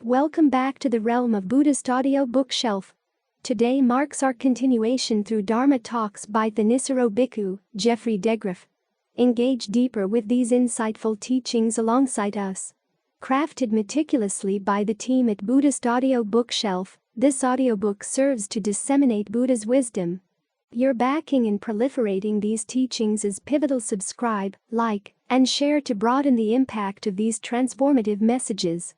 Welcome back to the realm of Buddhist Audio Bookshelf. Today marks our continuation through Dharma Talks by Thanissaro Bhikkhu, Geoffrey DeGraff. Engage deeper with these insightful teachings alongside us. Crafted meticulously by the team at Buddhist Audio Bookshelf, this audiobook serves to disseminate Buddha's wisdom. Your backing in proliferating these teachings is pivotal. Subscribe, like, and share to broaden the impact of these transformative messages.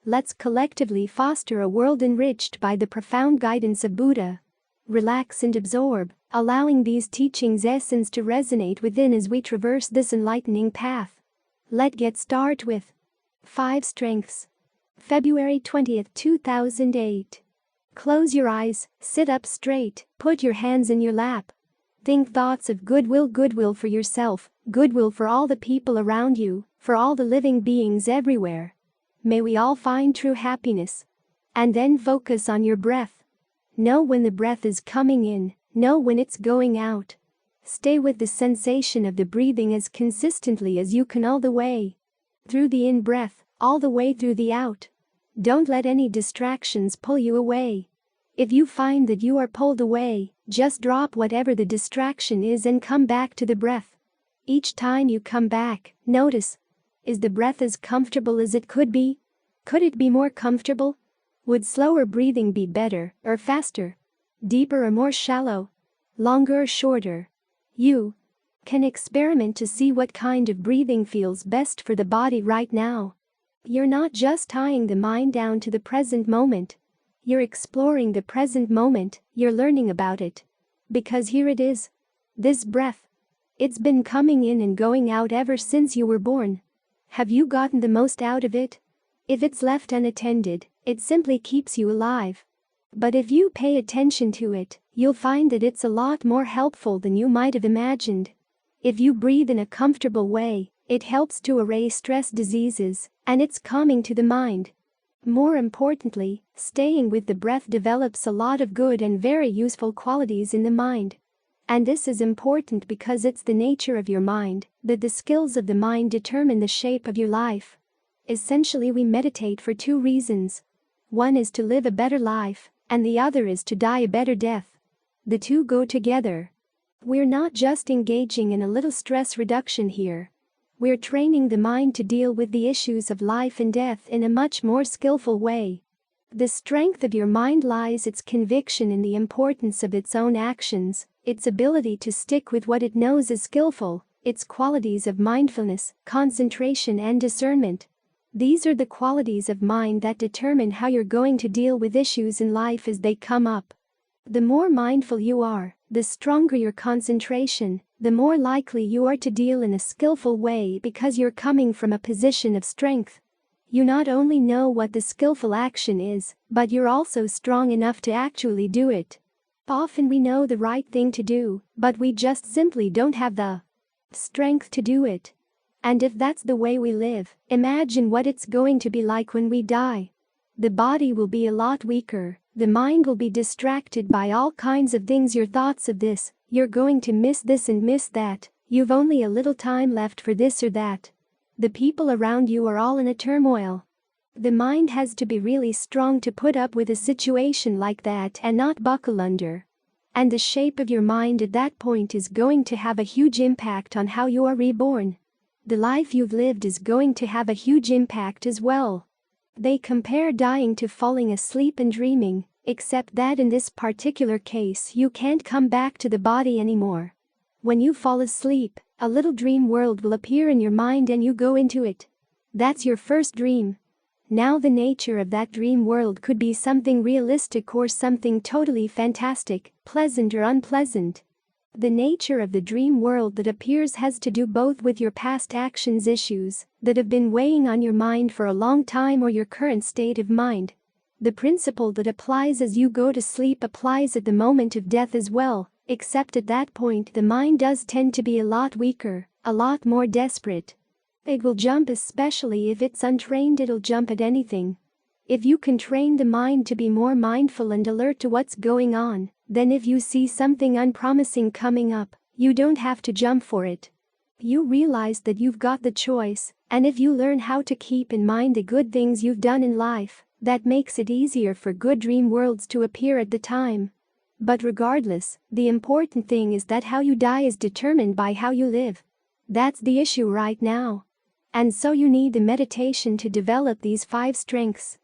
Let's collectively foster a world enriched by the profound guidance of Buddha. Relax and absorb, allowing these teachings' essence to resonate within as we traverse this enlightening path. Let's get started with 5 Strengths. February 20, 2008. Close your eyes, sit up straight, put your hands in your lap. Think thoughts of goodwill for yourself, goodwill for all the people around you, for all the living beings everywhere. May we all find true happiness. And then focus on your breath. Know when the breath is coming in, know when it's going out. Stay with the sensation of the breathing as consistently as you can all the way through the in-breath, all the way through the out. Don't let any distractions pull you away. If you find that you are pulled away, just drop whatever the distraction is and come back to the breath. Each time you come back, notice, is the breath as comfortable as it could be? Could it be more comfortable? Would slower breathing be better or faster? Deeper or more shallow? Longer or shorter? You can experiment to see what kind of breathing feels best for the body right now. You're not just tying the mind down to the present moment. You're exploring the present moment, you're learning about it. Because here it is. This breath. It's been coming in and going out ever since you were born. Have you gotten the most out of it? If it's left unattended, it simply keeps you alive. But if you pay attention to it, you'll find that it's a lot more helpful than you might have imagined. If you breathe in a comfortable way, it helps to erase stress diseases, and it's calming to the mind. More importantly, staying with the breath develops a lot of good and very useful qualities in the mind. And this is important because it's the nature of your mind, that the skills of the mind determine the shape of your life. Essentially, we meditate for 2 reasons. One is to live a better life, and the other is to die a better death. The 2 go together. We're not just engaging in a little stress reduction here. We're training the mind to deal with the issues of life and death in a much more skillful way. The strength of your mind lies its conviction in the importance of its own actions, its ability to stick with what it knows is skillful, its qualities of mindfulness, concentration and discernment. These are the qualities of mind that determine how you're going to deal with issues in life as they come up. The more mindful you are, the stronger your concentration, the more likely you are to deal in a skillful way because you're coming from a position of strength. You not only know what the skillful action is, but you're also strong enough to actually do it. Often we know the right thing to do, but we just simply don't have the strength to do it. And if that's the way we live, imagine what it's going to be like when we die. The body will be a lot weaker, the mind will be distracted by all kinds of things. Your thoughts of this, you're going to miss this and miss that, you've only a little time left for this or that. The people around you are all in a turmoil. The mind has to be really strong to put up with a situation like that and not buckle under. And the shape of your mind at that point is going to have a huge impact on how you are reborn. The life you've lived is going to have a huge impact as well. They compare dying to falling asleep and dreaming, except that in this particular case you can't come back to the body anymore. When you fall asleep, a little dream world will appear in your mind and you go into it. That's your first dream. Now the nature of that dream world could be something realistic or something totally fantastic, pleasant or unpleasant. The nature of the dream world that appears has to do both with your past actions, issues that have been weighing on your mind for a long time, or your current state of mind. The principle that applies as you go to sleep applies at the moment of death as well, except at that point the mind does tend to be a lot weaker, a lot more desperate. It will jump, especially if it's untrained, it'll jump at anything. If you can train the mind to be more mindful and alert to what's going on, then if you see something unpromising coming up, you don't have to jump for it. You realize that you've got the choice, and if you learn how to keep in mind the good things you've done in life, That makes it easier for good dream worlds to appear at the time. But regardless, the important thing is that how you die is determined by how you live. That's the issue right now. And so you need the meditation to develop these 5 strengths.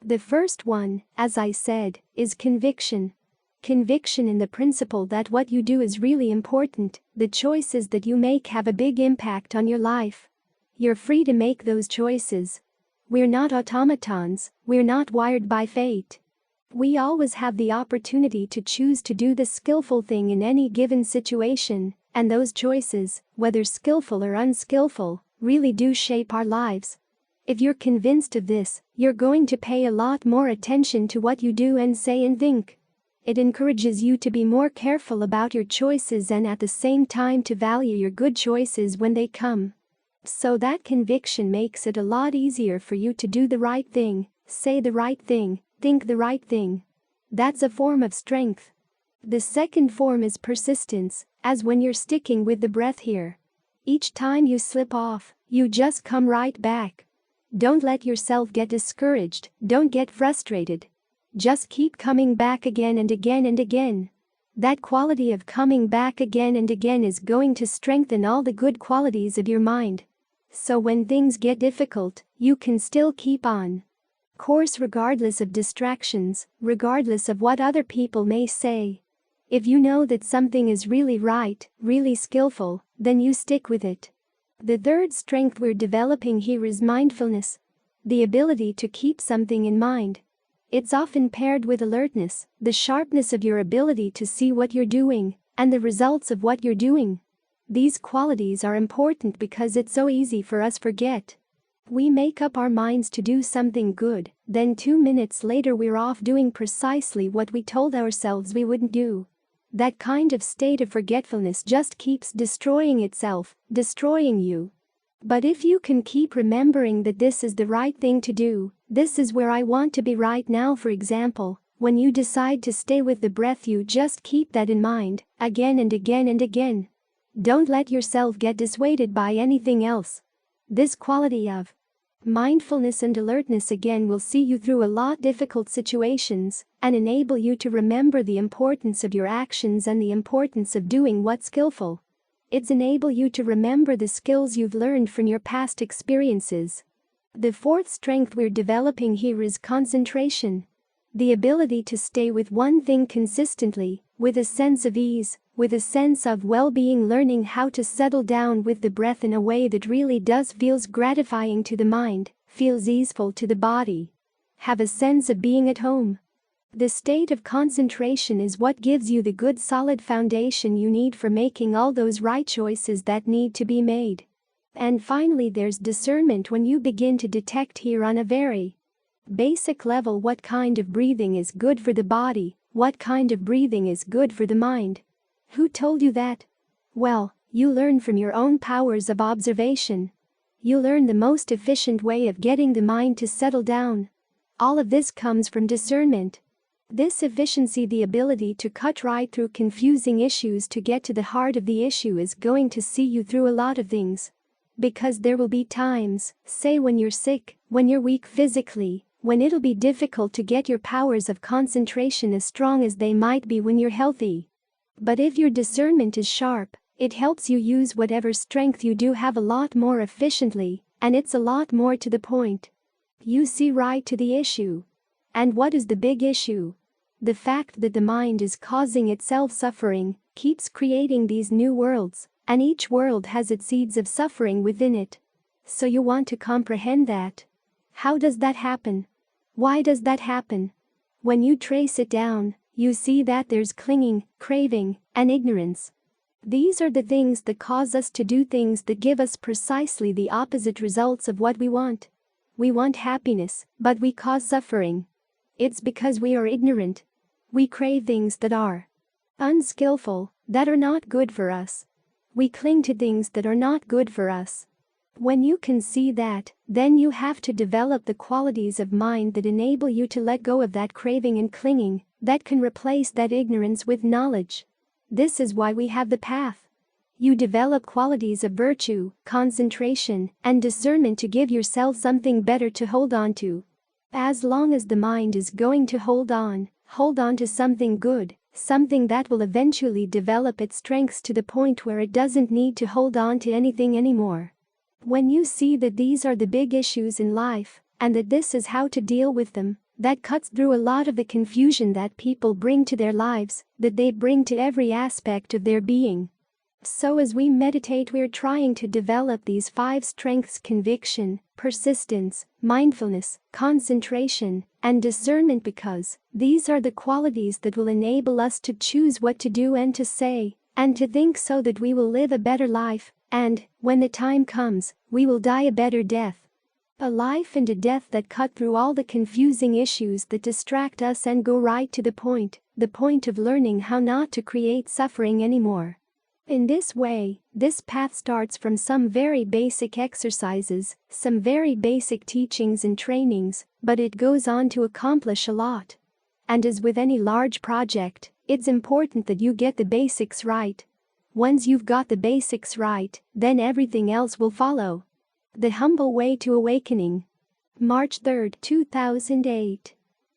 The first one, as I said, is conviction. Conviction in the principle that what you do is really important, the choices that you make have a big impact on your life. You're free to make those choices. We're not automatons, we're not wired by fate. We always have the opportunity to choose to do the skillful thing in any given situation, and those choices, whether skillful or unskillful, really do shape our lives. If you're convinced of this, you're going to pay a lot more attention to what you do and say and think. It encourages you to be more careful about your choices and at the same time to value your good choices when they come. So that conviction makes it a lot easier for you to do the right thing, say the right thing, think the right thing. That's a form of strength. The second form is persistence, as when you're sticking with the breath here. Each time you slip off, you just come right back. Don't let yourself get discouraged, don't get frustrated. Just keep coming back again and again and again. That quality of coming back again and again is going to strengthen all the good qualities of your mind. So when things get difficult, you can still keep on course regardless of distractions, regardless of what other people may say. If you know that something is really right, really skillful, then you stick with it. The third strength we're developing here is mindfulness, the ability to keep something in mind. It's often paired with alertness, the sharpness of your ability to see what you're doing, and the results of what you're doing. These qualities are important because it's so easy for us to forget. We make up our minds to do something good, then 2 minutes later we're off doing precisely what we told ourselves we wouldn't do. That kind of state of forgetfulness just keeps destroying itself, destroying you. But if you can keep remembering that this is the right thing to do, this is where I want to be right now, for example, when you decide to stay with the breath, you just keep that in mind, again and again and again. Don't let yourself get dissuaded by anything else. This quality of mindfulness and alertness again will see you through a lot difficult situations and enable you to remember the importance of your actions and the importance of doing what's skillful. It's enable you to remember the skills you've learned from your past experiences. The fourth strength we're developing here is concentration. The ability to stay with one thing consistently, with a sense of ease, with a sense of well-being, learning how to settle down with the breath in a way that really feels gratifying to the mind, feels easeful to the body. Have a sense of being at home. The state of concentration is what gives you the good solid foundation you need for making all those right choices that need to be made. And finally, there's discernment, when you begin to detect here on a very basic level what kind of breathing is good for the body, what kind of breathing is good for the mind. Who told you that? Well, you learn from your own powers of observation. You learn the most efficient way of getting the mind to settle down. All of this comes from discernment. This efficiency, the ability to cut right through confusing issues to get to the heart of the issue, is going to see you through a lot of things. Because there will be times, say when you're sick, when you're weak physically, when it'll be difficult to get your powers of concentration as strong as they might be when you're healthy. But if your discernment is sharp, it helps you use whatever strength you do have a lot more efficiently, and it's a lot more to the point. You see right to the issue. And what is the big issue? The fact that the mind is causing itself suffering, keeps creating these new worlds, and each world has its seeds of suffering within it. So you want to comprehend that. How does that happen? Why does that happen? When you trace it down, you see that there's clinging, craving, and ignorance. These are the things that cause us to do things that give us precisely the opposite results of what we want. We want happiness, but we cause suffering. It's because we are ignorant. We crave things that are unskillful, that are not good for us. We cling to things that are not good for us. When you can see that, then you have to develop the qualities of mind that enable you to let go of that craving and clinging, that can replace that ignorance with knowledge. This is why we have the path. You develop qualities of virtue, concentration, and discernment to give yourself something better to hold on to. As long as the mind is going to hold on to something good, something that will eventually develop its strengths to the point where it doesn't need to hold on to anything anymore. When you see that these are the big issues in life, and that this is how to deal with them, that cuts through a lot of the confusion that people bring to their lives, that they bring to every aspect of their being. So as we meditate, we're trying to develop these 5 strengths: conviction, persistence, mindfulness, concentration, and discernment, because these are the qualities that will enable us to choose what to do and to say, and to think, so that we will live a better life, and, when the time comes, we will die a better death. A life and a death that cut through all the confusing issues that distract us and go right to the point of learning how not to create suffering anymore. In this way, this path starts from some very basic exercises, some very basic teachings and trainings, but it goes on to accomplish a lot. And as with any large project, it's important that you get the basics right. Once you've got the basics right, then everything else will follow. The Humble Way to Awakening. March 3, 2008.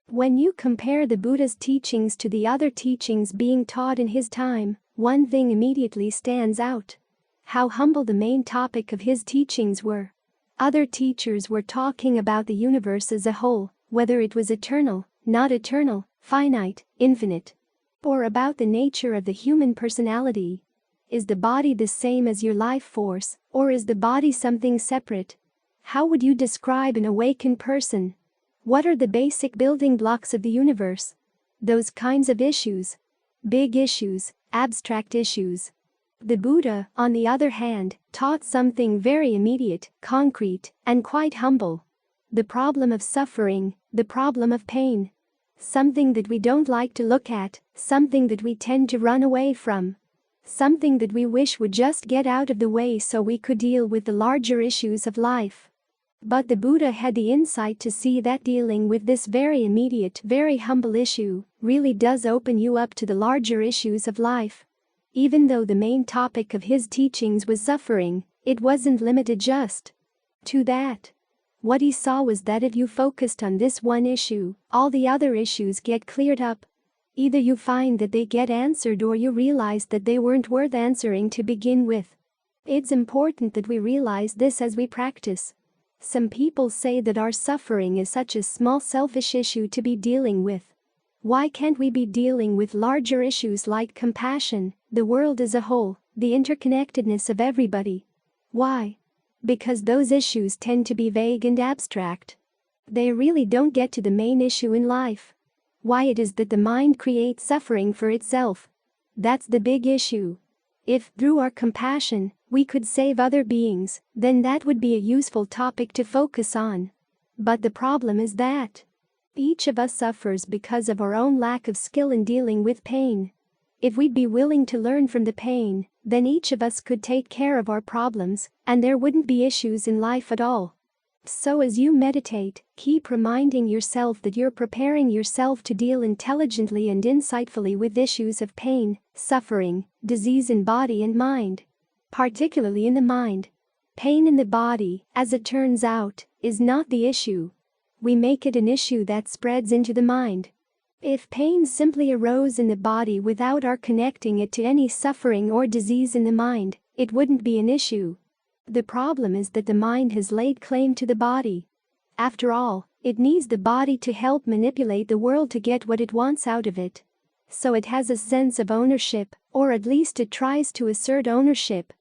When you compare the Buddha's teachings to the other teachings being taught in his time, one thing immediately stands out: how humble the main topic of his teachings were. Other teachers were talking about the universe as a whole, whether it was eternal, not eternal, finite, infinite, or about the nature of the human personality. Is the body the same as your life force, or is the body something separate? How would you describe an awakened person? What are the basic building blocks of the universe? Those kinds of issues. Big issues, abstract issues. The Buddha, on the other hand, taught something very immediate, concrete, and quite humble. The problem of suffering, the problem of pain. Something that we don't like to look at, something that we tend to run away from. Something that we wish would just get out of the way so we could deal with the larger issues of life. But the Buddha had the insight to see that dealing with this very immediate, very humble issue really does open you up to the larger issues of life. Even though the main topic of his teachings was suffering, it wasn't limited just to that. What he saw was that if you focused on this one issue, all the other issues get cleared up. Either you find that they get answered, or you realize that they weren't worth answering to begin with. It's important that we realize this as we practice. Some people say that our suffering is such a small selfish issue to be dealing with. Why can't we be dealing with larger issues like compassion, the world as a whole, the interconnectedness of everybody? Why? Because those issues tend to be vague and abstract. They really don't get to the main issue in life. Why it is that the mind creates suffering for itself. That's the big issue. If, through our compassion, we could save other beings, then that would be a useful topic to focus on. But the problem is that each of us suffers because of our own lack of skill in dealing with pain. If we'd be willing to learn from the pain, then each of us could take care of our problems, and there wouldn't be issues in life at all. So as you meditate, keep reminding yourself that you're preparing yourself to deal intelligently and insightfully with issues of pain, suffering, disease in body and mind. Particularly in the mind. Pain in the body, as it turns out, is not the issue. We make it an issue that spreads into the mind. If pain simply arose in the body without our connecting it to any suffering or disease in the mind, it wouldn't be an issue. The problem is that the mind has laid claim to the body. After all, it needs the body to help manipulate the world to get what it wants out of it. So it has a sense of ownership, or at least it tries to assert ownership.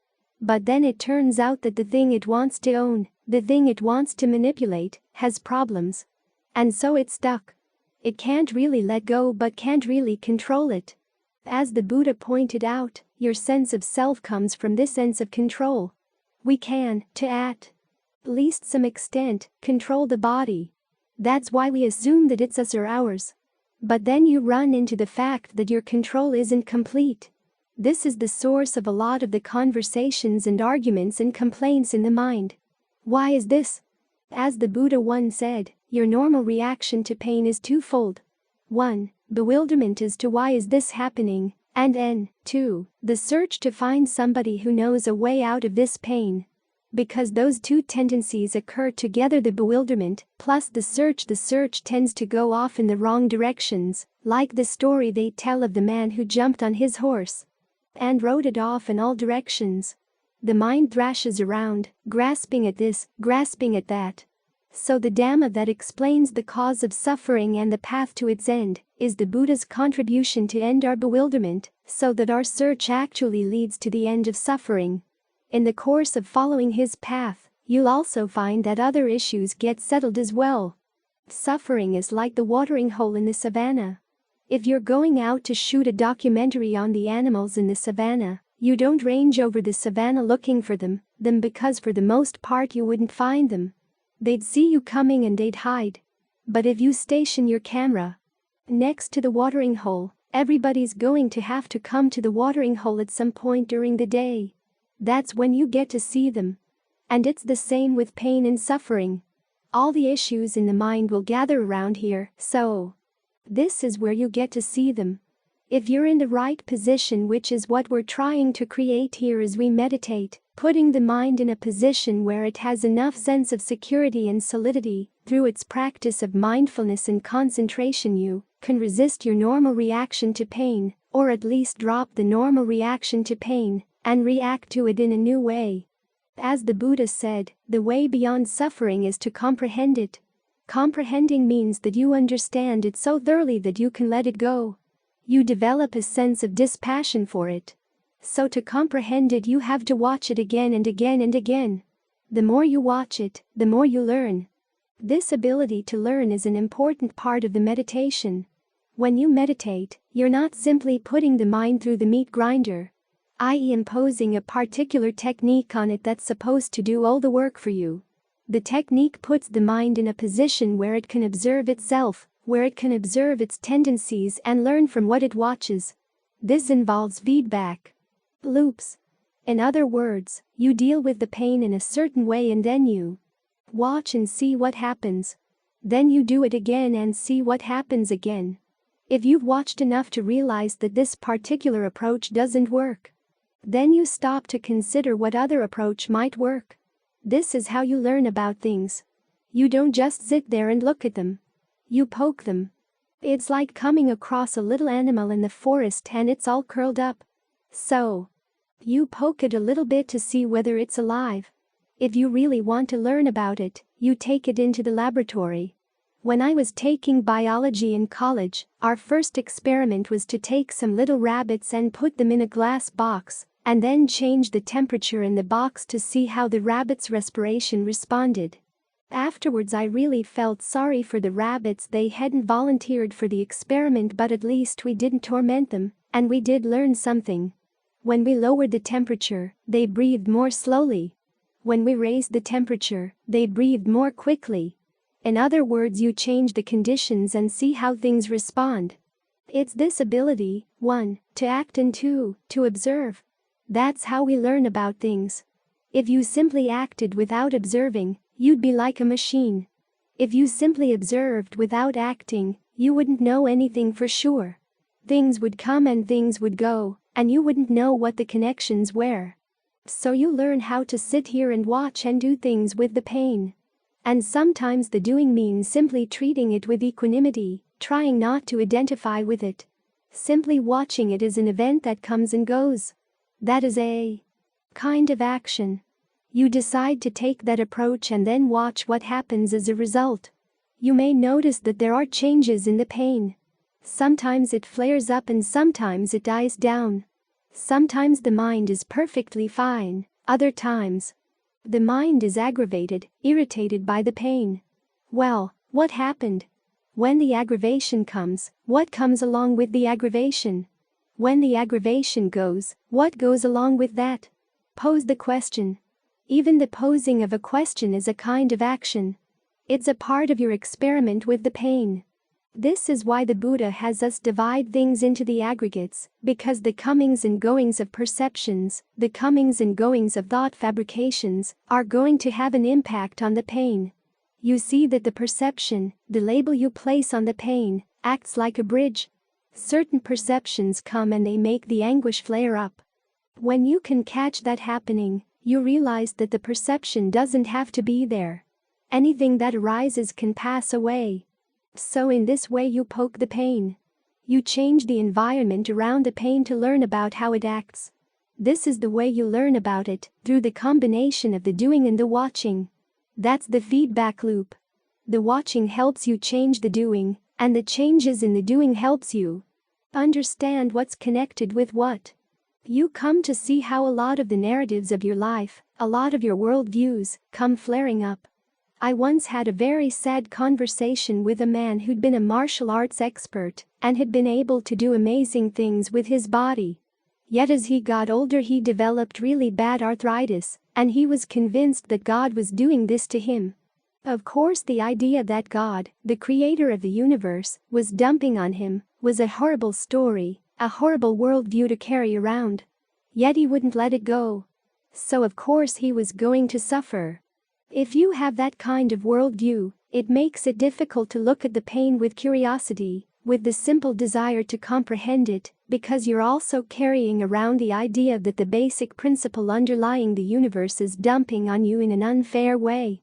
But then it turns out that the thing it wants to own, the thing it wants to manipulate, has problems. And so it's stuck. It can't really let go but can't really control it. As the Buddha pointed out, your sense of self comes from this sense of control. We can, to at least some extent, control the body. That's why we assume that it's us or ours. But then you run into the fact that your control isn't complete. This is the source of a lot of the conversations and arguments and complaints in the mind. Why is this? As the Buddha once said, your normal reaction to pain is twofold. 1. Bewilderment as to why is this happening, and N. 2. The search to find somebody who knows a way out of this pain. Because those two tendencies occur together, the bewilderment plus the search tends to go off in the wrong directions, like the story they tell of the man who jumped on his horse and rode it off in all directions. The mind thrashes around, grasping at this, grasping at that. So the Dhamma that explains the cause of suffering and the path to its end is the Buddha's contribution to end our bewilderment, so that our search actually leads to the end of suffering. In the course of following his path, you'll also find that other issues get settled as well. Suffering is like the watering hole in the savannah. If you're going out to shoot a documentary on the animals in the savannah, you don't range over the savannah looking for them because for the most part you wouldn't find them. They'd see you coming and they'd hide. But if you station your camera next to the watering hole, everybody's going to have to come to the watering hole at some point during the day. That's when you get to see them. And it's the same with pain and suffering. All the issues in the mind will gather around here, so this is where you get to see them. If you're in the right position, which is what we're trying to create here as we meditate, putting the mind in a position where it has enough sense of security and solidity, through its practice of mindfulness and concentration, you can resist your normal reaction to pain, or at least drop the normal reaction to pain, and react to it in a new way. As the Buddha said, the way beyond suffering is to comprehend it. Comprehending means that you understand it so thoroughly that you can let it go. You develop a sense of dispassion for it. So to comprehend it, you have to watch it again and again and again. The more you watch it, the more you learn. This ability to learn is an important part of the meditation. When you meditate, you're not simply putting the mind through the meat grinder, i.e. imposing a particular technique on it that's supposed to do all the work for you. The technique puts the mind in a position where it can observe itself, where it can observe its tendencies and learn from what it watches. This involves feedback loops. In other words, you deal with the pain in a certain way and then you watch and see what happens. Then you do it again and see what happens again. If you've watched enough to realize that this particular approach doesn't work, then you stop to consider what other approach might work. This is how you learn about things. You don't just sit there and look at them. You poke them. It's like coming across a little animal in the forest and it's all curled up. So you poke it a little bit to see whether it's alive. If you really want to learn about it, you take it into the laboratory. When I was taking biology in college, our first experiment was to take some little rabbits and put them in a glass box, and then change the temperature in the box to see how the rabbits' respiration responded. Afterwards, I really felt sorry for the rabbits. They hadn't volunteered for the experiment, but at least we didn't torment them, and we did learn something. When we lowered the temperature, they breathed more slowly. When we raised the temperature, they breathed more quickly. In other words, you change the conditions and see how things respond. It's this ability, 1, to act and 2, to observe. That's how we learn about things. If you simply acted without observing, you'd be like a machine. If you simply observed without acting, you wouldn't know anything for sure. Things would come and things would go, and you wouldn't know what the connections were. So you learn how to sit here and watch and do things with the pain. And sometimes the doing means simply treating it with equanimity, trying not to identify with it. Simply watching it as an event that comes and goes. That is a kind of action. You decide to take that approach and then watch what happens as a result. You may notice that there are changes in the pain. Sometimes it flares up and sometimes it dies down. Sometimes the mind is perfectly fine, other times the mind is aggravated, irritated by the pain. Well, what happened? When the aggravation comes, what comes along with the aggravation? When the aggravation goes, what goes along with that? Pose the question. Even the posing of a question is a kind of action. It's a part of your experiment with the pain. This is why the Buddha has us divide things into the aggregates, because the comings and goings of perceptions, the comings and goings of thought fabrications, are going to have an impact on the pain. You see that the perception, the label you place on the pain, acts like a bridge. Certain perceptions come and they make the anguish flare up. When you can catch that happening, You realize that the perception doesn't have to be there. Anything that arises can pass away. So in this way you poke the pain. You change the environment around the pain to learn about how it acts. This is the way you learn about it, through the combination of the doing and the watching. That's the feedback loop. The watching helps you change the doing, and the changes in the doing helps you understand what's connected with what. You come to see how a lot of the narratives of your life, a lot of your worldviews, come flaring up. I once had a very sad conversation with a man who'd been a martial arts expert and had been able to do amazing things with his body. Yet as he got older he developed really bad arthritis, and he was convinced that God was doing this to him. Of course, the idea that God, the creator of the universe, was dumping on him was a horrible story, a horrible worldview to carry around. Yet he wouldn't let it go. So of course he was going to suffer. If you have that kind of worldview, it makes it difficult to look at the pain with curiosity, with the simple desire to comprehend it, because you're also carrying around the idea that the basic principle underlying the universe is dumping on you in an unfair way.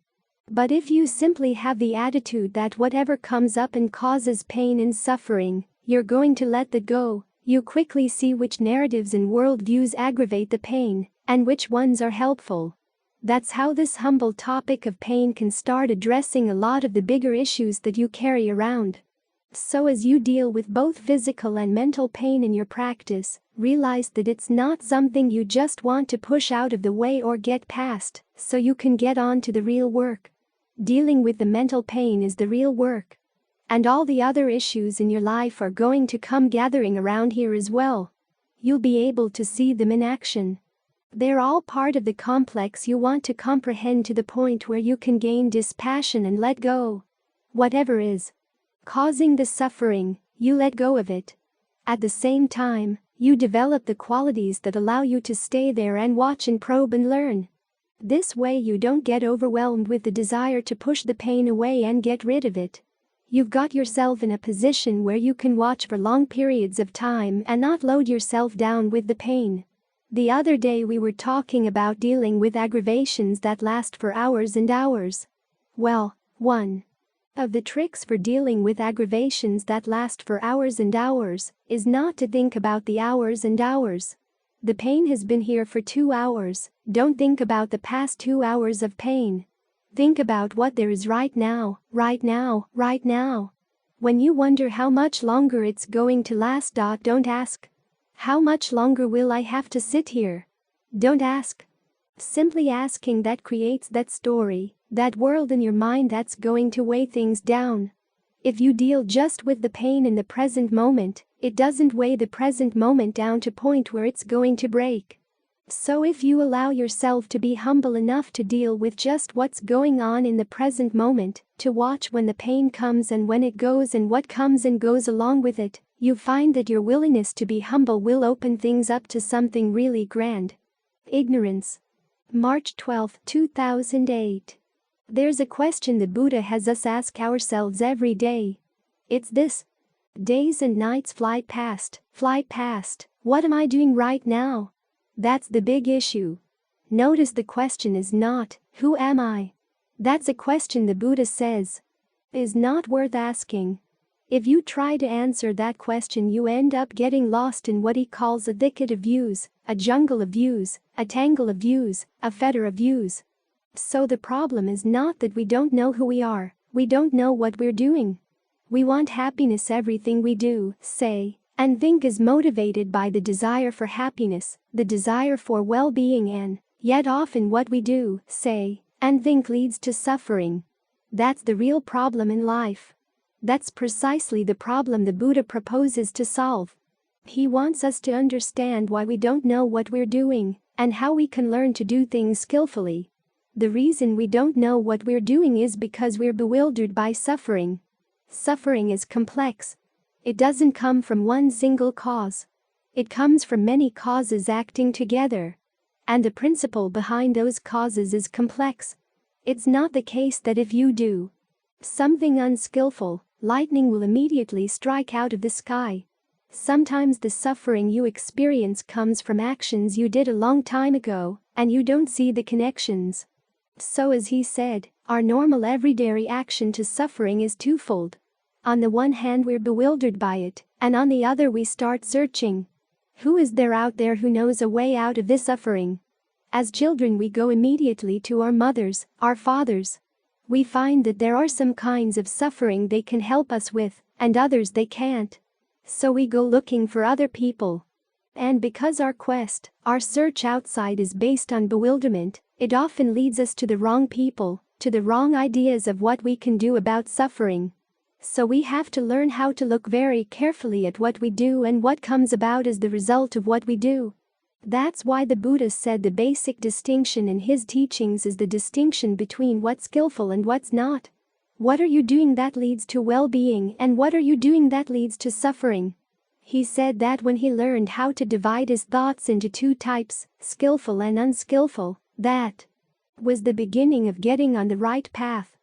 But if you simply have the attitude that whatever comes up and causes pain and suffering, you're going to let that go, you quickly see which narratives and worldviews aggravate the pain, and which ones are helpful. That's how this humble topic of pain can start addressing a lot of the bigger issues that you carry around. So as you deal with both physical and mental pain in your practice, realize that it's not something you just want to push out of the way or get past, so you can get on to the real work. Dealing with the mental pain is the real work. And all the other issues in your life are going to come gathering around here as well. You'll be able to see them in action. They're all part of the complex you want to comprehend to the point where you can gain dispassion and let go. Whatever is causing the suffering, you let go of it. At the same time, you develop the qualities that allow you to stay there and watch and probe and learn. This way you don't get overwhelmed with the desire to push the pain away and get rid of it. You've got yourself in a position where you can watch for long periods of time and not load yourself down with the pain. The other day we were talking about dealing with aggravations that last for hours and hours. Well, one of the tricks for dealing with aggravations that last for hours and hours is not to think about the hours and hours. The pain has been here for 2 hours, don't think about the past 2 hours of pain. Think about what there is right now, right now, right now. When you wonder how much longer it's going to last, don't ask, how much longer will I have to sit here? Don't ask. Simply asking that creates that story, that world in your mind that's going to weigh things down. If you deal just with the pain in the present moment, it doesn't weigh the present moment down to a point where it's going to break. So if you allow yourself to be humble enough to deal with just what's going on in the present moment, to watch when the pain comes and when it goes and what comes and goes along with it, you find that your willingness to be humble will open things up to something really grand. Ignorance. March 12, 2008. There's a question the Buddha has us ask ourselves every day. It's this. Days and nights fly past. What am I doing right now? That's the big issue. Notice the question is not, who am I? That's a question the Buddha says is not worth asking. If you try to answer that question, you end up getting lost in what he calls a thicket of views, a jungle of views, a tangle of views, a fetter of views. So the problem is not that we don't know who we are, we don't know what we're doing. We want happiness. Everything we do, say, and think is motivated by the desire for happiness, the desire for well-being, and yet often what we do, say, and think leads to suffering. That's the real problem in life. That's precisely the problem the Buddha proposes to solve. He wants us to understand why we don't know what we're doing and how we can learn to do things skillfully. The reason we don't know what we're doing is because we're bewildered by suffering. Suffering is complex. It doesn't come from one single cause. It comes from many causes acting together. And the principle behind those causes is complex. It's not the case that if you do something unskillful, lightning will immediately strike out of the sky. Sometimes the suffering you experience comes from actions you did a long time ago, and you don't see the connections. So as he said, our normal everyday reaction to suffering is twofold. On the one hand we're bewildered by it, and on the other we start searching. Who is there out there who knows a way out of this suffering? As children we go immediately to our mothers, our fathers. We find that there are some kinds of suffering they can help us with, and others they can't. So we go looking for other people. And because our quest, our search outside is based on bewilderment, it often leads us to the wrong people, to the wrong ideas of what we can do about suffering. So we have to learn how to look very carefully at what we do and what comes about as the result of what we do. That's why the Buddha said the basic distinction in his teachings is the distinction between what's skillful and what's not. What are you doing that leads to well-being, and what are you doing that leads to suffering? He said that when he learned how to divide his thoughts into two types, skillful and unskillful, that was the beginning of getting on the right path.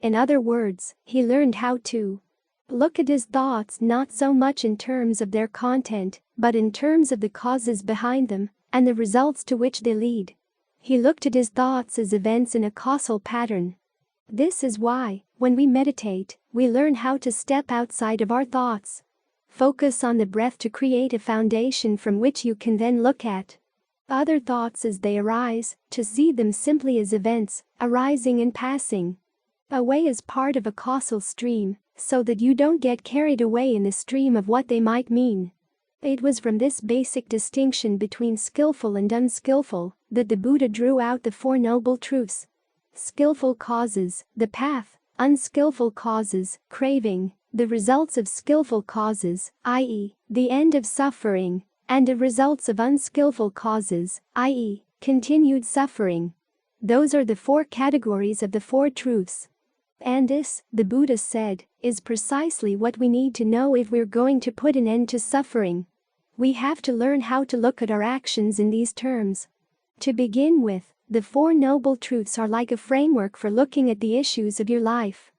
In other words, he learned how to look at his thoughts not so much in terms of their content, but in terms of the causes behind them, and the results to which they lead. He looked at his thoughts as events in a causal pattern. This is why, when we meditate, we learn how to step outside of our thoughts. Focus on the breath to create a foundation from which you can then look at other thoughts as they arise, to see them simply as events, arising and passing away as part of a causal stream, so that you don't get carried away in the stream of what they might mean. It was from this basic distinction between skillful and unskillful that the Buddha drew out the Four Noble Truths. Skillful causes, the path; unskillful causes, craving; the results of skillful causes, i.e., the end of suffering; and the results of unskillful causes, i.e., continued suffering. Those are the four categories of the Four Truths. And this, the Buddha said, is precisely what we need to know if we're going to put an end to suffering. We have to learn how to look at our actions in these terms. To begin with, the Four Noble Truths are like a framework for looking at the issues of your life.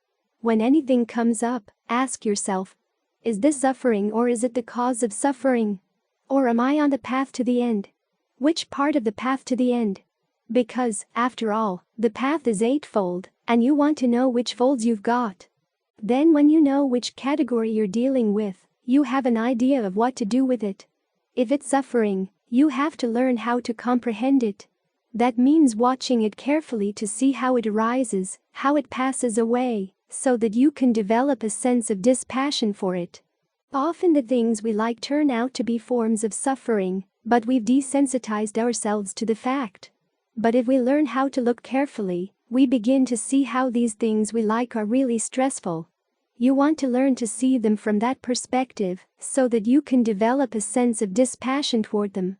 When anything comes up, ask yourself, is this suffering or is it the cause of suffering? Or am I on the path to the end? Which part of the path to the end? Because, after all, the path is eightfold, and you want to know which folds you've got. Then when you know which category you're dealing with, you have an idea of what to do with it. If it's suffering, you have to learn how to comprehend it. That means watching it carefully to see how it arises, how it passes away, so that you can develop a sense of dispassion for it. Often the things we like turn out to be forms of suffering, but we've desensitized ourselves to the fact. But if we learn how to look carefully, we begin to see how these things we like are really stressful. You want to learn to see them from that perspective, so that you can develop a sense of dispassion toward them.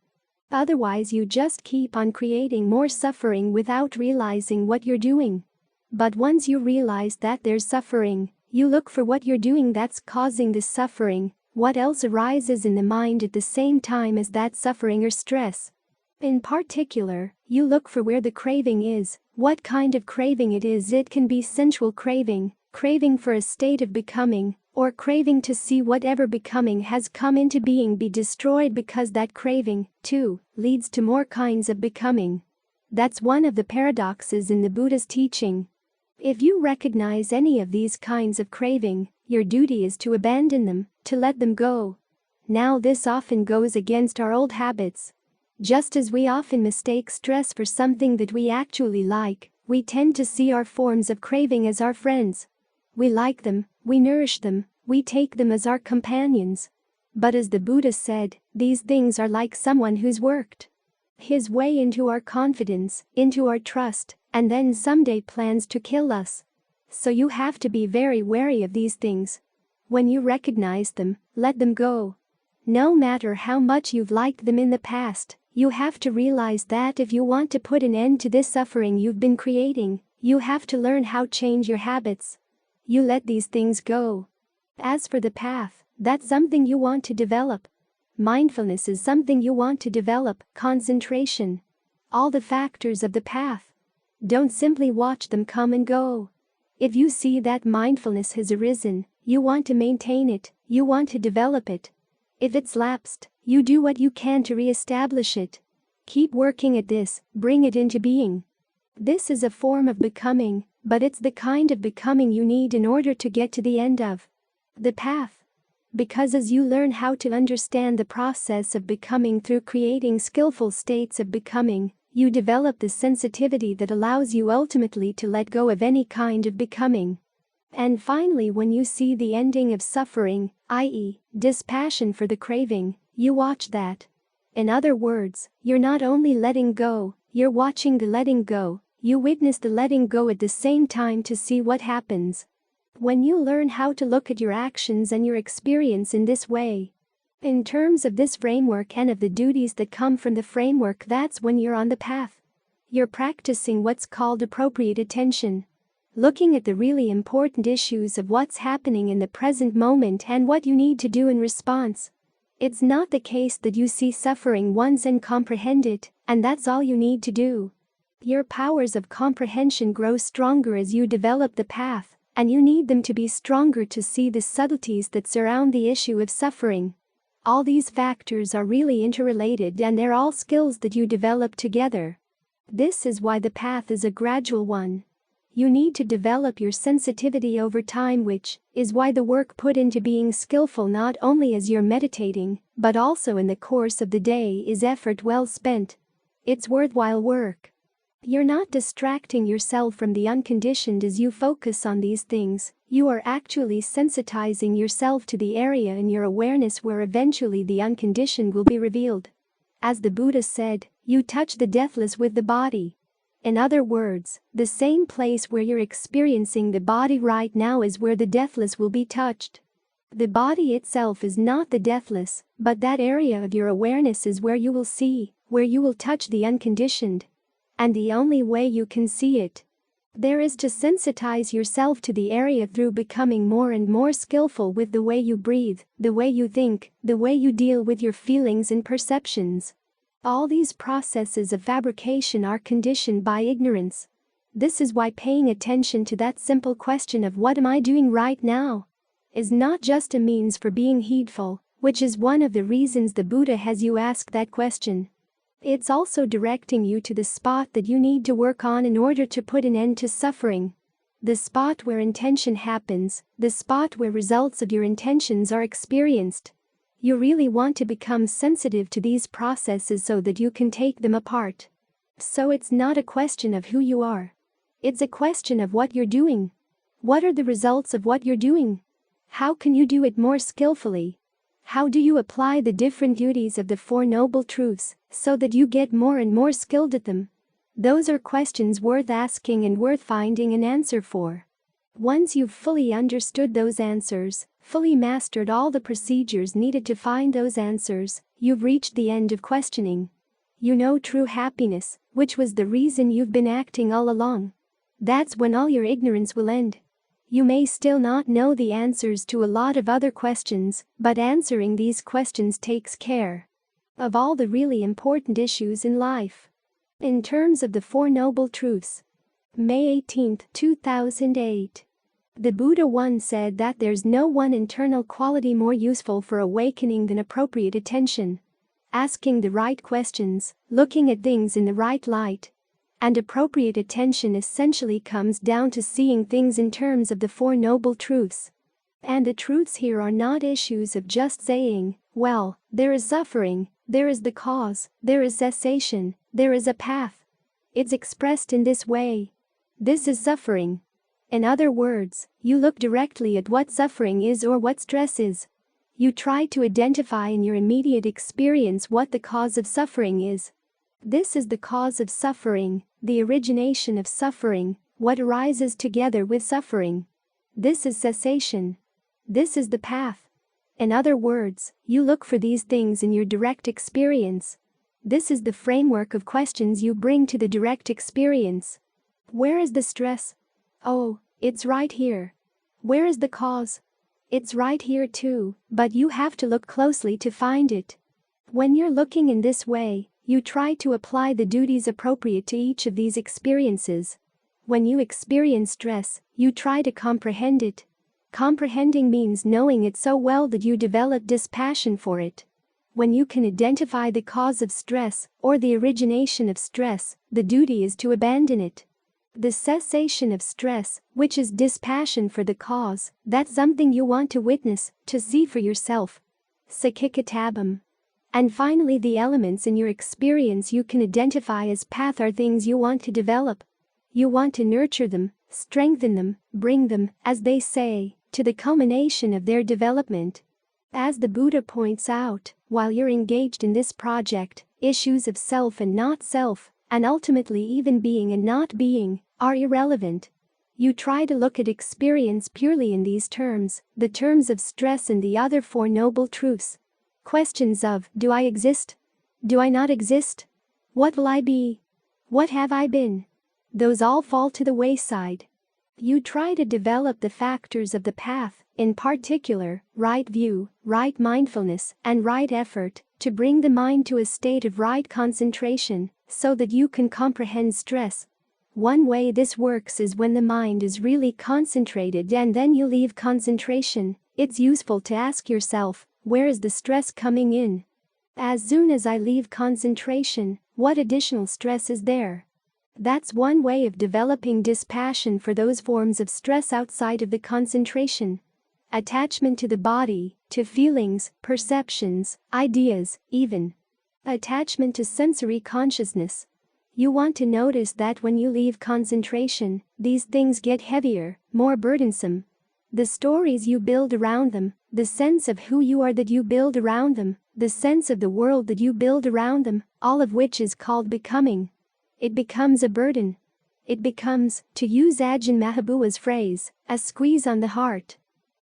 Otherwise you just keep on creating more suffering without realizing what you're doing. But once you realize that there's suffering, you look for what you're doing that's causing this suffering, what else arises in the mind at the same time as that suffering or stress. In particular, you look for where the craving is, what kind of craving it is. It can be sensual craving, craving for a state of becoming, or craving to see whatever becoming has come into being be destroyed, because that craving, too, leads to more kinds of becoming. That's one of the paradoxes in the Buddha's teaching. If you recognize any of these kinds of craving, your duty is to abandon them, to let them go. Now this often goes against our old habits. Just as we often mistake stress for something that we actually like, we tend to see our forms of craving as our friends. We like them, we nourish them, we take them as our companions. But as the Buddha said, these things are like someone who's worked his way into our confidence, into our trust, and then someday plans to kill us. So you have to be very wary of these things. When you recognize them, let them go. No matter how much you've liked them in the past, you have to realize that if you want to put an end to this suffering you've been creating, you have to learn how to change your habits. You let these things go. As for the path, that's something you want to develop. Mindfulness is something you want to develop, concentration. All the factors of the path. Don't simply watch them come and go. If you see that mindfulness has arisen, you want to maintain it, you want to develop it. If it's lapsed, you do what you can to re-establish it. Keep working at this, bring it into being. This is a form of becoming, but it's the kind of becoming you need in order to get to the end of the path. Because as you learn how to understand the process of becoming through creating skillful states of becoming, you develop the sensitivity that allows you ultimately to let go of any kind of becoming. And finally, when you see the ending of suffering, i.e., dispassion for the craving, you watch that. In other words, you're not only letting go, you're watching the letting go, you witness the letting go at the same time to see what happens. When you learn how to look at your actions and your experience in this way, in terms of this framework and of the duties that come from the framework, that's when you're on the path. You're practicing what's called appropriate attention. Looking at the really important issues of what's happening in the present moment and what you need to do in response. It's not the case that you see suffering once and comprehend it, and that's all you need to do. Your powers of comprehension grow stronger as you develop the path, and you need them to be stronger to see the subtleties that surround the issue of suffering. All these factors are really interrelated, and they're all skills that you develop together. This is why the path is a gradual one. You need to develop your sensitivity over time, which is why the work put into being skillful not only as you're meditating, but also in the course of the day is effort well spent. It's worthwhile work. You're not distracting yourself from the unconditioned as you focus on these things, you are actually sensitizing yourself to the area in your awareness where eventually the unconditioned will be revealed. As the Buddha said, you touch the deathless with the body. In other words, the same place where you're experiencing the body right now is where the deathless will be touched. The body itself is not the deathless, but that area of your awareness is where you will see, where you will touch the unconditioned. And the only way you can see it there is to sensitize yourself to the area through becoming more and more skillful with the way you breathe, the way you think, the way you deal with your feelings and perceptions. All these processes of fabrication are conditioned by ignorance. This is why paying attention to that simple question of what am I doing right now is not just a means for being heedful, which is one of the reasons the Buddha has you ask that question. It's also directing you to the spot that you need to work on in order to put an end to suffering. The spot where intention happens, the spot where results of your intentions are experienced. You really want to become sensitive to these processes so that you can take them apart. So it's not a question of who you are. It's a question of what you're doing. What are the results of what you're doing? How can you do it more skillfully? How do you apply the different duties of the Four Noble Truths so that you get more and more skilled at them? Those are questions worth asking and worth finding an answer for. Once you've fully understood those answers, fully mastered all the procedures needed to find those answers, you've reached the end of questioning. You know true happiness, which was the reason you've been acting all along. That's when all your ignorance will end. You may still not know the answers to a lot of other questions, but answering these questions takes care of all the really important issues in life. In terms of the Four Noble Truths, May 18, 2008. The Buddha once said that there's no one internal quality more useful for awakening than appropriate attention. Asking the right questions, looking at things in the right light. And appropriate attention essentially comes down to seeing things in terms of the Four Noble Truths. And the truths here are not issues of just saying, well, there is suffering, there is the cause, there is cessation, there is a path. It's expressed in this way. This is suffering. In other words, you look directly at what suffering is or what stress is. You try to identify in your immediate experience what the cause of suffering is. This is the cause of suffering, the origination of suffering, what arises together with suffering. This is cessation. This is the path. In other words, you look for these things in your direct experience. This is the framework of questions you bring to the direct experience. Where is the stress? Oh, it's right here. Where is the cause? It's right here too, but you have to look closely to find it. When you're looking in this way, you try to apply the duties appropriate to each of these experiences. When you experience stress, you try to comprehend it. Comprehending means knowing it so well that you develop dispassion for it. When you can identify the cause of stress or the origination of stress, the duty is to abandon it. The cessation of stress, which is dispassion for the cause, that's something you want to witness, to see for yourself. Sakikatabam. And finally, the elements in your experience you can identify as path are things you want to develop. You want to nurture them, strengthen them, bring them, as they say, to the culmination of their development. As the Buddha points out, while you're engaged in this project, issues of self and not self, and ultimately even being and not being, are irrelevant. You try to look at experience purely in these terms, the terms of stress and the other Four Noble Truths. Questions of, do I exist? Do I not exist? What will I be? What have I been? Those all fall to the wayside. You try to develop the factors of the path, in particular, right view, right mindfulness, and right effort, to bring the mind to a state of right concentration, so that you can comprehend stress. One way this works is when the mind is really concentrated and then you leave concentration. It's useful to ask yourself, where is the stress coming in? As soon as I leave concentration, what additional stress is there? That's one way of developing dispassion for those forms of stress outside of the concentration. Attachment to the body, to feelings, perceptions, ideas, even. Attachment to sensory consciousness. You want to notice that when you leave concentration, these things get heavier, more burdensome. The stories you build around them, the sense of who you are that you build around them, the sense of the world that you build around them, all of which is called becoming. It becomes a burden. It becomes, to use Ajahn Mahabua's phrase, a squeeze on the heart.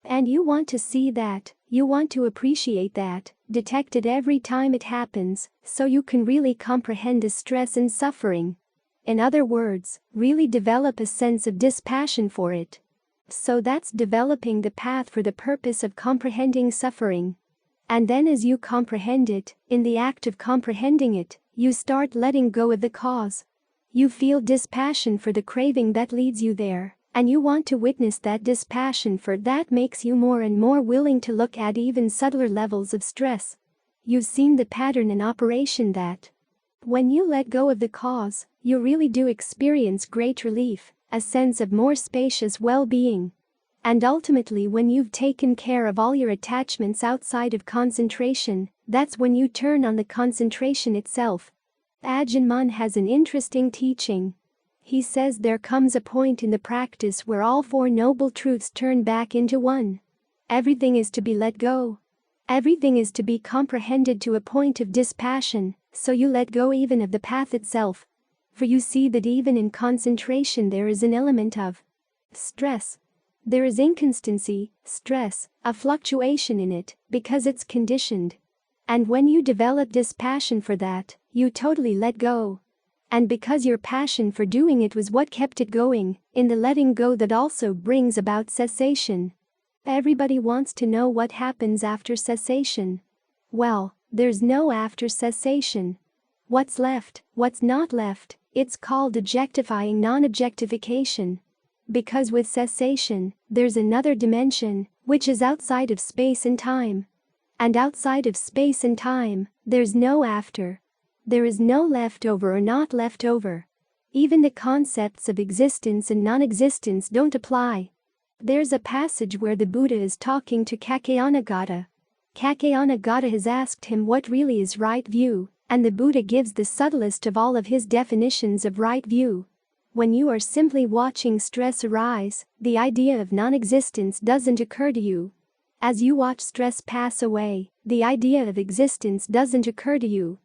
And you want to see that, you want to appreciate that, detect it every time it happens, so you can really comprehend the stress and suffering. In other words, really develop a sense of dispassion for it. So that's developing the path for the purpose of comprehending suffering. And then as you comprehend it, in the act of comprehending it, you start letting go of the cause. You feel dispassion for the craving that leads you there. And you want to witness that dispassion, for that makes you more and more willing to look at even subtler levels of stress. You've seen the pattern in operation that when you let go of the cause, you really do experience great relief, a sense of more spacious well-being. And ultimately, when you've taken care of all your attachments outside of concentration, that's when you turn on the concentration itself. Ajahn Mun has an interesting teaching. He says there comes a point in the practice where all Four Noble Truths turn back into one. Everything is to be let go. Everything is to be comprehended to a point of dispassion, so you let go even of the path itself. For you see that even in concentration there is an element of stress. There is inconstancy, stress, a fluctuation in it, because it's conditioned. And when you develop dispassion for that, you totally let go. And because your passion for doing it was what kept it going, in the letting go that also brings about cessation. Everybody wants to know what happens after cessation. Well, there's no after cessation. What's left, what's not left, it's called objectifying non-objectification. Because with cessation, there's another dimension, which is outside of space and time. And outside of space and time, there's no after. There is no leftover or not leftover. Even the concepts of existence and non-existence don't apply. There's a passage where the Buddha is talking to Kakyanagata. Kakyanagata has asked him what really is right view, and the Buddha gives the subtlest of all of his definitions of right view. When you are simply watching stress arise, the idea of non-existence doesn't occur to you. As you watch stress pass away, the idea of existence doesn't occur to you.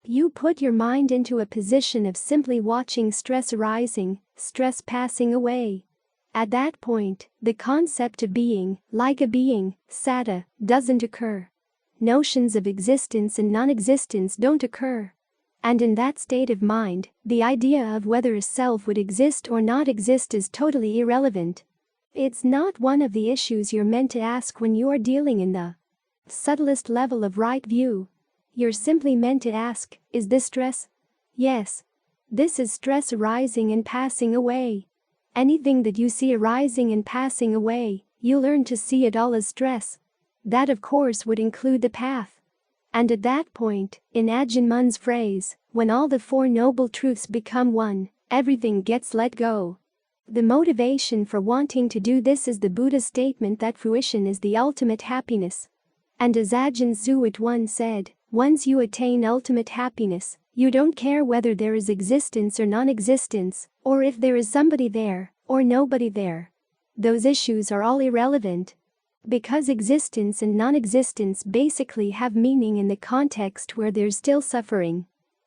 You put your mind into a position of simply watching stress arising, stress passing away. At that point, the concept of being, like a being, satta, doesn't occur. Notions of existence and non-existence don't occur. And in that state of mind, the idea of whether a self would exist or not exist is totally irrelevant. It's not one of the issues you're meant to ask when you are dealing in the subtlest level of right view. You're simply meant to ask, is this stress? Yes. This is stress arising and passing away. Anything that you see arising and passing away, you learn to see it all as stress. That of course would include the path. And at that point, in Ajahn Mun's phrase, when all the Four Noble Truths become one, everything gets let go. The motivation for wanting to do this is the Buddha's statement that fruition is the ultimate happiness. And as Ajahn Suwat once said, once you attain ultimate happiness, you don't care whether there is existence or non-existence, or if there is somebody there, or nobody there. Those issues are all irrelevant. Because existence and non-existence basically have meaning in the context where there's still suffering.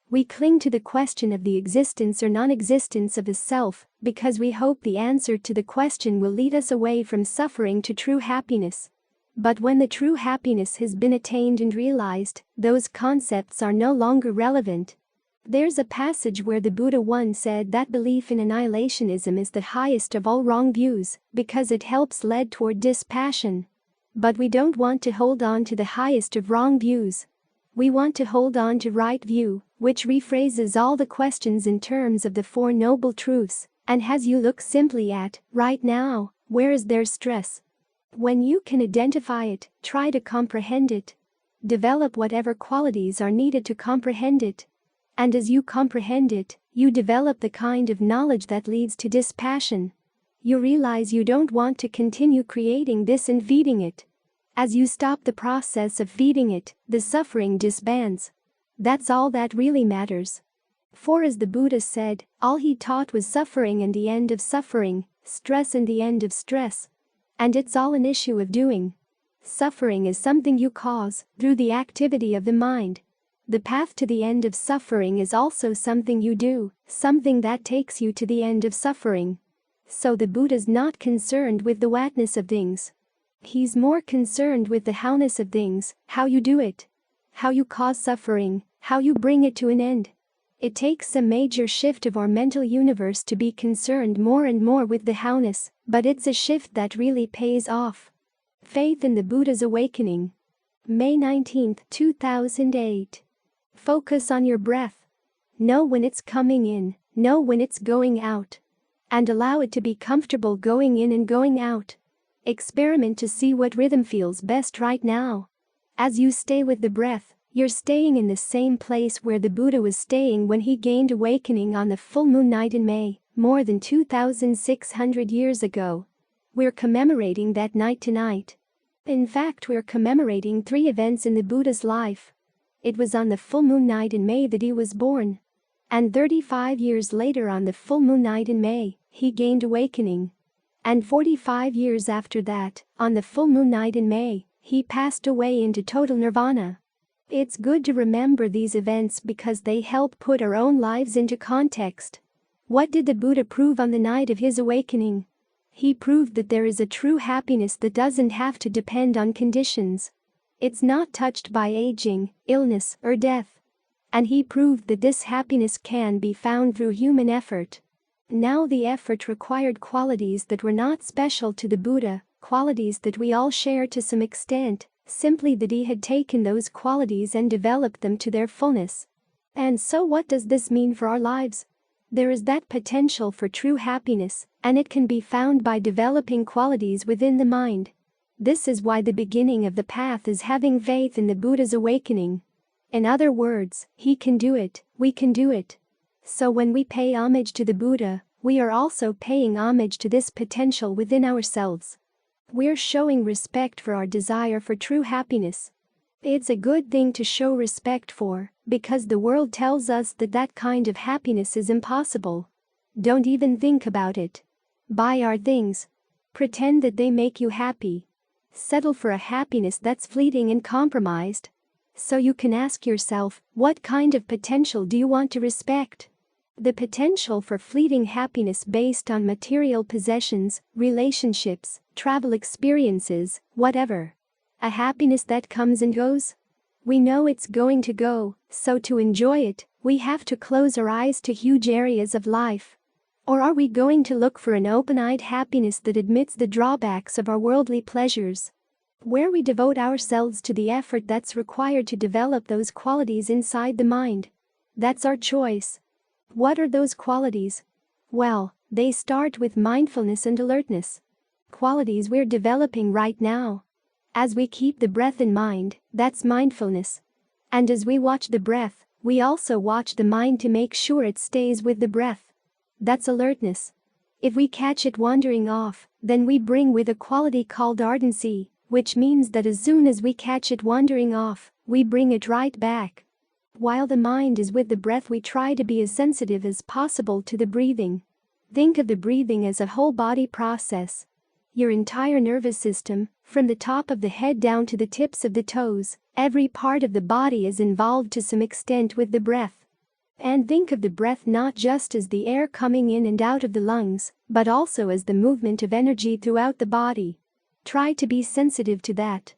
We cling to the question of the existence or non-existence of a self because we hope the answer to the question will lead us away from suffering to true happiness. But when the true happiness has been attained and realized, those concepts are no longer relevant. There's a passage where the Buddha once said that belief in annihilationism is the highest of all wrong views because it helps lead toward dispassion. But we don't want to hold on to the highest of wrong views. We want to hold on to right view, which rephrases all the questions in terms of the Four Noble Truths, and has you look simply at, right now, where is there stress? When you can identify it, try to comprehend it. Develop whatever qualities are needed to comprehend it. And as you comprehend it, you develop the kind of knowledge that leads to dispassion. You realize you don't want to continue creating this and feeding it. As you stop the process of feeding it, the suffering disbands. That's all that really matters. For as the Buddha said, all he taught was suffering and the end of suffering, stress and the end of stress. And it's all an issue of doing. Suffering is something you cause through the activity of the mind. The path to the end of suffering is also something you do, something that takes you to the end of suffering. So the Buddha's not concerned with the whatness of things. He's more concerned with the howness of things, how you do it. How you cause suffering, how you bring it to an end. It takes a major shift of our mental universe to be concerned more and more with the howness, but it's a shift that really pays off. Faith in the Buddha's awakening. May 19, 2008. Focus on your breath. Know when it's coming in, know when it's going out. And allow it to be comfortable going in and going out. Experiment to see what rhythm feels best right now. As you stay with the breath, you're staying in the same place where the Buddha was staying when he gained awakening on the full moon night in May, more than 2,600 years ago. We're commemorating that night tonight. In fact, we're commemorating 3 events in the Buddha's life. It was on the full moon night in May that he was born. And 35 years later on the full moon night in May, he gained awakening. And 45 years after that, on the full moon night in May, he passed away into total nirvana. It's good to remember these events because they help put our own lives into context. What did the Buddha prove on the night of his awakening? He proved that there is a true happiness that doesn't have to depend on conditions. It's not touched by aging, illness, or death. And he proved that this happiness can be found through human effort. Now the effort required qualities that were not special to the Buddha, qualities that we all share to some extent, simply that he had taken those qualities and developed them to their fullness. And so what does this mean for our lives? There is that potential for true happiness, and it can be found by developing qualities within the mind. This is why the beginning of the path is having faith in the Buddha's awakening. In other words, he can do it, we can do it. So when we pay homage to the Buddha, we are also paying homage to this potential within ourselves. We're showing respect for our desire for true happiness. It's a good thing to show respect for, because the world tells us that that kind of happiness is impossible. Don't even think about it. Buy our things. Pretend that they make you happy. Settle for a happiness that's fleeting and compromised. So you can ask yourself, what kind of potential do you want to respect? The potential for fleeting happiness based on material possessions, relationships, travel experiences, whatever. A happiness that comes and goes? We know it's going to go, so to enjoy it, we have to close our eyes to huge areas of life. Or are we going to look for an open-eyed happiness that admits the drawbacks of our worldly pleasures? Where we devote ourselves to the effort that's required to develop those qualities inside the mind. That's our choice. What are those qualities? Well, they start with mindfulness and alertness. Qualities we're developing right now. As we keep the breath in mind, that's mindfulness. And as we watch the breath, we also watch the mind to make sure it stays with the breath. That's alertness. If we catch it wandering off, then we bring with a quality called ardency, which means that as soon as we catch it wandering off, we bring it right back. While the mind is with the breath, we try to be as sensitive as possible to the breathing. Think of the breathing as a whole body process. Your entire nervous system, from the top of the head down to the tips of the toes, every part of the body is involved to some extent with the breath. And think of the breath not just as the air coming in and out of the lungs, but also as the movement of energy throughout the body. Try to be sensitive to that.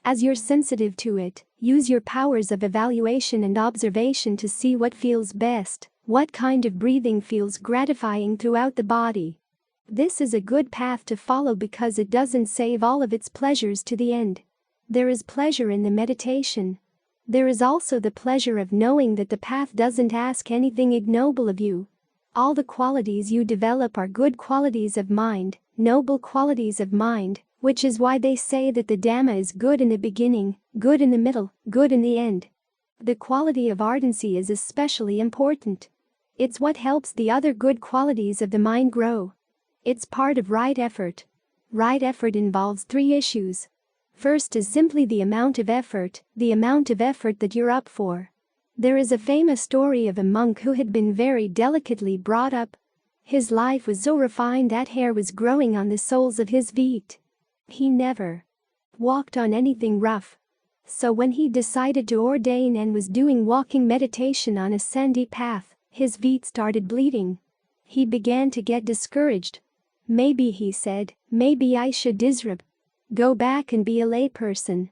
As you're sensitive to it, use your powers of evaluation and observation to see what feels best, what kind of breathing feels gratifying throughout the body. This is a good path to follow because it doesn't save all of its pleasures to the end. There is pleasure in the meditation. There is also the pleasure of knowing that the path doesn't ask anything ignoble of you. All the qualities you develop are good qualities of mind, noble qualities of mind, which is why they say that the Dhamma is good in the beginning, good in the middle, good in the end. The quality of ardency is especially important. It's what helps the other good qualities of the mind grow. It's part of right effort. Right effort involves 3 issues. First is simply the amount of effort that you're up for. There is a famous story of a monk who had been very delicately brought up. His life was so refined that hair was growing on the soles of his feet. He never walked on anything rough. So when he decided to ordain and was doing walking meditation on a sandy path, his feet started bleeding. He began to get discouraged. Maybe, he said, maybe I should disrobe. Go back and be a layperson.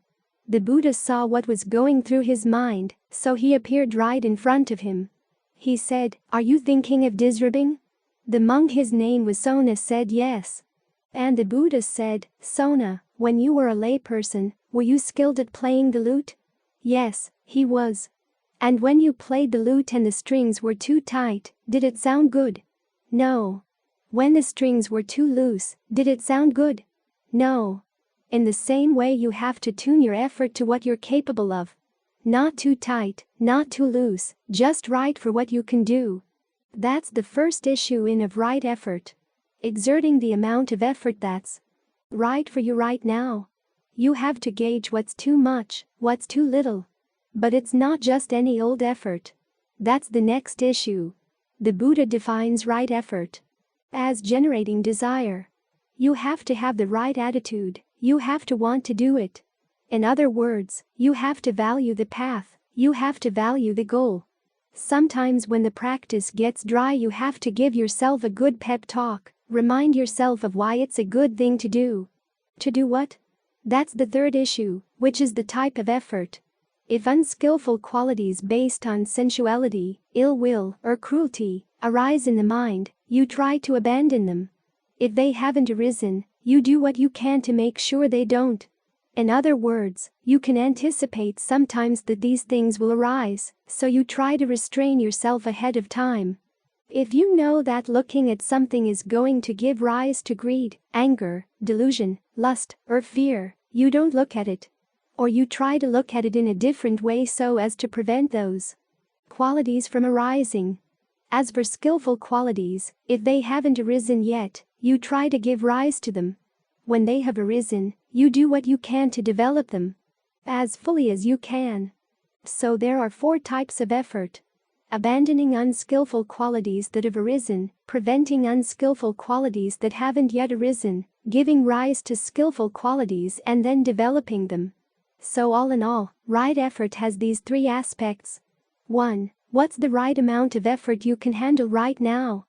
The Buddha saw what was going through his mind, so he appeared right in front of him. He said, "Are you thinking of disrobing?" The monk, his name was Sona, said yes. And the Buddha said, "Sona, when you were a layperson, were you skilled at playing the lute?" Yes, he was. And when you played the lute and the strings were too tight, did it sound good? No. When the strings were too loose, did it sound good? No. In the same way, you have to tune your effort to what you're capable of. Not too tight, not too loose, just right for what you can do. That's the first issue of right effort. Exerting the amount of effort that's right for you right now. You have to gauge what's too much, what's too little. But it's not just any old effort. That's the next issue. The Buddha defines right effort as generating desire. You have to have the right attitude, you have to want to do it. In other words, you have to value the path, you have to value the goal. Sometimes when the practice gets dry, you have to give yourself a good pep talk, remind yourself of why it's a good thing to do. To do what? That's the third issue, which is the type of effort. If unskillful qualities based on sensuality, ill will, or cruelty arise in the mind, you try to abandon them. If they haven't arisen, you do what you can to make sure they don't. In other words, you can anticipate sometimes that these things will arise, so you try to restrain yourself ahead of time. If you know that looking at something is going to give rise to greed, anger, delusion, lust, or fear, you don't look at it. Or you try to look at it in a different way so as to prevent those qualities from arising. As for skillful qualities, if they haven't arisen yet, you try to give rise to them. When they have arisen, you do what you can to develop them as fully as you can. So there are 4 types of effort. Abandoning unskillful qualities that have arisen, preventing unskillful qualities that haven't yet arisen, giving rise to skillful qualities and then developing them. So all in all, right effort has these 3 aspects. 1. What's the right amount of effort you can handle right now?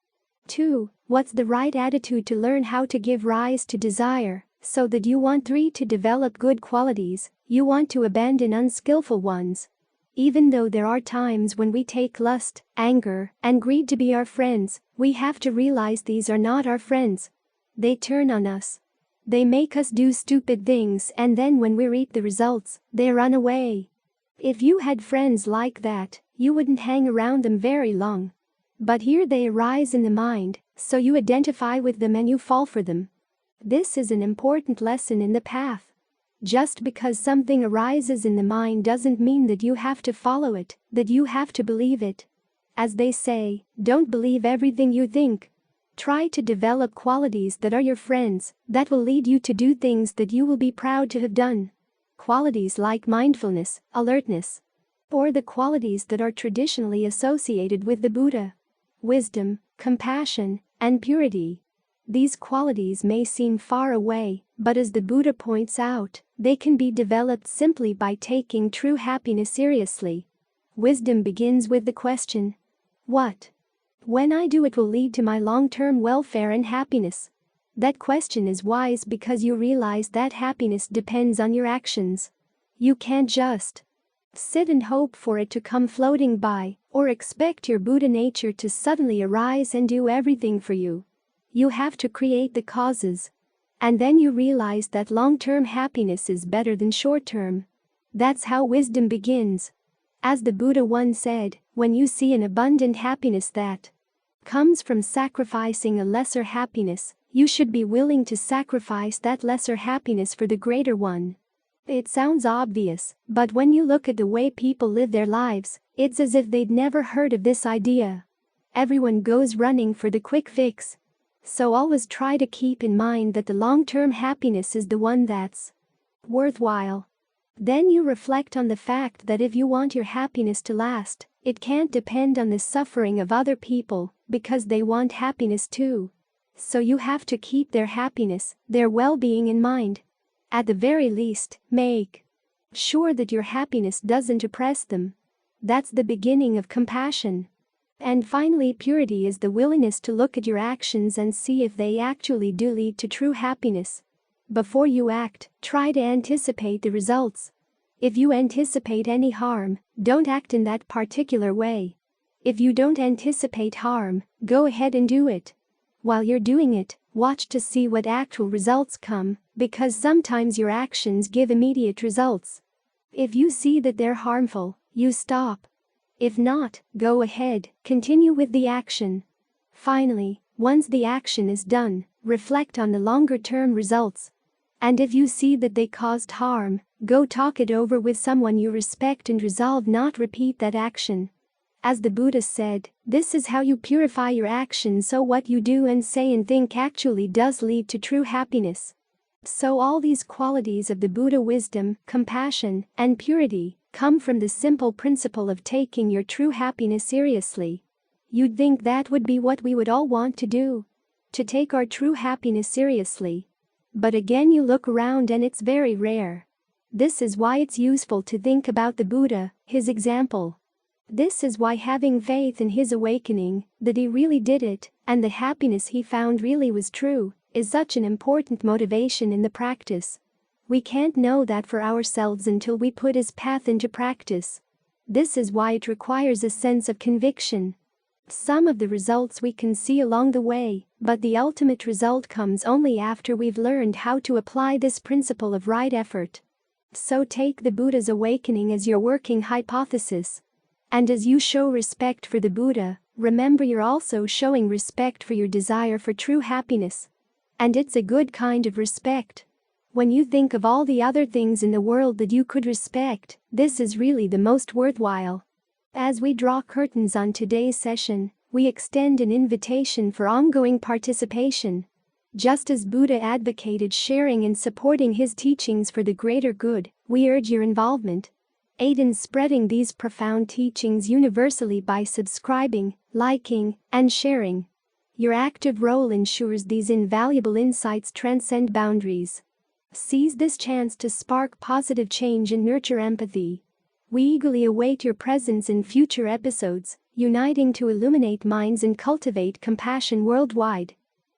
2. What's the right attitude to learn how to give rise to desire, so that you want 3 to develop good qualities, you want to abandon unskillful ones. Even though there are times when we take lust, anger, and greed to be our friends, we have to realize these are not our friends. They turn on us. They make us do stupid things, and then when we reap the results, they run away. If you had friends like that, you wouldn't hang around them very long. But here they arise in the mind, so you identify with them and you fall for them. This is an important lesson in the path. Just because something arises in the mind doesn't mean that you have to follow it, that you have to believe it. As they say, don't believe everything you think. Try to develop qualities that are your friends, that will lead you to do things that you will be proud to have done. Qualities like mindfulness, alertness, or the qualities that are traditionally associated with the Buddha: wisdom, compassion, and purity. These qualities may seem far away, but as the Buddha points out, they can be developed simply by taking true happiness seriously. Wisdom begins with the question, what? When I do, it will lead to my long-term welfare and happiness. That question is wise because you realize that happiness depends on your actions. You can't just sit and hope for it to come floating by, or expect your Buddha nature to suddenly arise and do everything for you. You have to create the causes. And then you realize that long-term happiness is better than short-term. That's how wisdom begins. As the Buddha once said, when you see an abundant happiness that comes from sacrificing a lesser happiness, you should be willing to sacrifice that lesser happiness for the greater one. It sounds obvious, but when you look at the way people live their lives, it's as if they'd never heard of this idea. Everyone goes running for the quick fix. So always try to keep in mind that the long-term happiness is the one that's worthwhile. Then you reflect on the fact that if you want your happiness to last, it can't depend on the suffering of other people, because they want happiness too. So you have to keep their happiness, their well-being in mind. At the very least, make sure that your happiness doesn't oppress them. That's the beginning of compassion. And finally, purity is the willingness to look at your actions and see if they actually do lead to true happiness. Before you act, try to anticipate the results. If you anticipate any harm, don't act in that particular way. If you don't anticipate harm, go ahead and do it. While you're doing it, watch to see what actual results come, because sometimes your actions give immediate results. If you see that they're harmful, you stop. If not, go ahead, continue with the action. Finally, once the action is done, reflect on the longer-term results. And if you see that they caused harm, go talk it over with someone you respect and resolve not repeat that action. As the Buddha said, this is how you purify your actions, so what you do and say and think actually does lead to true happiness. So all these qualities of the Buddha, wisdom, compassion, and purity, come from the simple principle of taking your true happiness seriously. You'd think that would be what we would all want to do, to take our true happiness seriously. But again, you look around and it's very rare. This is why it's useful to think about the Buddha, his example. This is why having faith in his awakening, that he really did it, and the happiness he found really was true, is such an important motivation in the practice. We can't know that for ourselves until we put his path into practice. This is why it requires a sense of conviction. Some of the results we can see along the way, but the ultimate result comes only after we've learned how to apply this principle of right effort. So take the Buddha's awakening as your working hypothesis. And as you show respect for the Buddha, remember you're also showing respect for your desire for true happiness. And it's a good kind of respect. When you think of all the other things in the world that you could respect, this is really the most worthwhile. As we draw curtains on today's session, we extend an invitation for ongoing participation. Just as Buddha advocated sharing and supporting his teachings for the greater good, we urge your involvement. Aid in spreading these profound teachings universally by subscribing, liking, and sharing. Your active role ensures these invaluable insights transcend boundaries. Seize this chance to spark positive change and nurture empathy. We eagerly await your presence in future episodes, uniting to illuminate minds and cultivate compassion worldwide.